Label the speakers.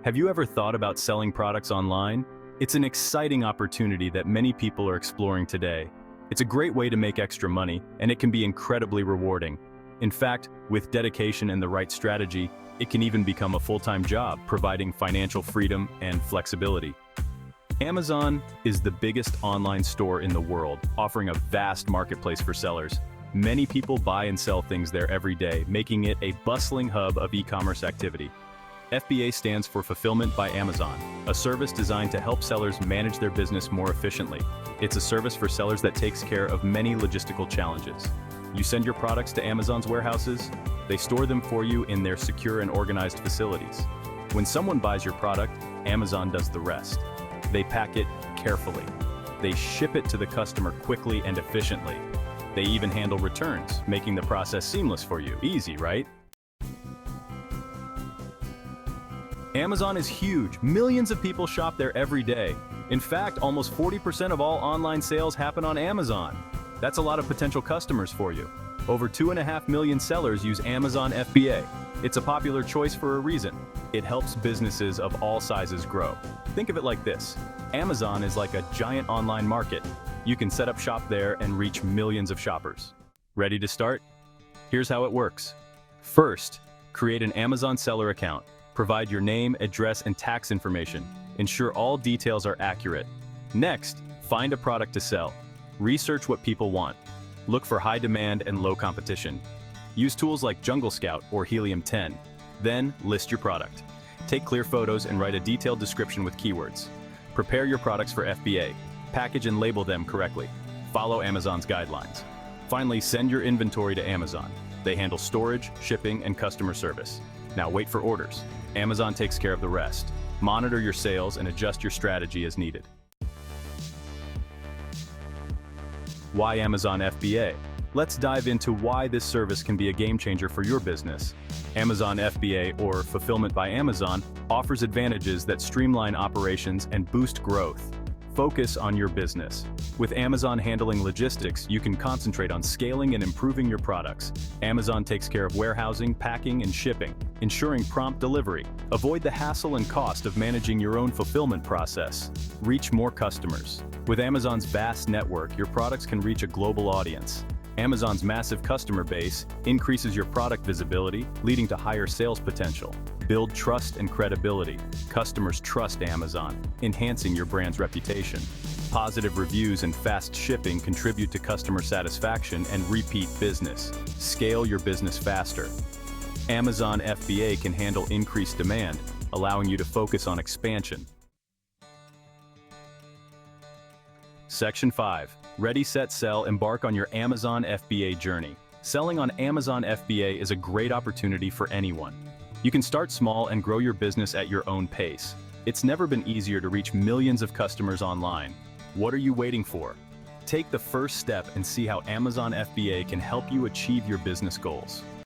Speaker 1: Have you ever thought about selling products online? It's an exciting opportunity that many people are exploring today. It's a great way to make extra money, and it can be incredibly rewarding. In fact, with dedication and the right strategy, it can even become a full-time job, providing financial freedom and flexibility. Amazon is the biggest online store in the world, offering a vast marketplace for sellers. Many people buy and sell things there every day, making it a bustling hub of e-commerce activity. FBA stands for Fulfillment by Amazon, a service designed to help sellers manage their business more efficiently. It's a service for sellers that takes care of many logistical challenges. You send your products to Amazon's warehouses, they store them for you in their secure and organized facilities. When someone buys your product, Amazon does the rest. They pack it carefully. They ship it to the customer quickly and efficiently. They even handle returns, making the process seamless for you. Easy, right? Amazon is huge. Millions of people shop there every day. In fact, almost 40% of all online sales happen on Amazon. That's a lot of potential customers for you. Over 2.5 million sellers use Amazon FBA. It's a popular choice for a reason. It helps businesses of all sizes grow. Think of it like this. Amazon is like a giant online market. You can set up shop there and reach millions of shoppers. Ready to start? Here's how it works. First, create an Amazon seller account. Provide your name, address, and tax information. Ensure all details are accurate. Next, find a product to sell. Research what people want. Look for high demand and low competition. Use tools like Jungle Scout or Helium 10. Then, list your product. Take clear photos and write a detailed description with keywords. Prepare your products for FBA. Package and label them correctly. Follow Amazon's guidelines. Finally, send your inventory to Amazon. They handle storage, shipping, and customer service. Now wait for orders. Amazon takes care of the rest. Monitor your sales and adjust your strategy as needed. Why Amazon FBA? Let's dive into why this service can be a game changer for your business. Amazon FBA, or Fulfillment by Amazon, offers advantages that streamline operations and boost growth. Focus on your business. With Amazon handling logistics, you can concentrate on scaling and improving your products. Amazon takes care of warehousing, packing, and shipping, ensuring prompt delivery. Avoid the hassle and cost of managing your own fulfillment process. Reach more customers. With Amazon's vast network, your products can reach a global audience. Amazon's massive customer base increases your product visibility, leading to higher sales potential. Build trust and credibility. Customers trust Amazon, enhancing your brand's reputation. Positive reviews and fast shipping contribute to customer satisfaction and repeat business. Scale your business faster. Amazon FBA can handle increased demand, allowing you to focus on expansion. Section 5. Ready, set, sell. Embark on your Amazon FBA journey. Selling on Amazon FBA is a great opportunity for anyone. You can start small and grow your business at your own pace. It's never been easier to reach millions of customers online. What are you waiting for? Take the first step and see how Amazon FBA can help you achieve your business goals.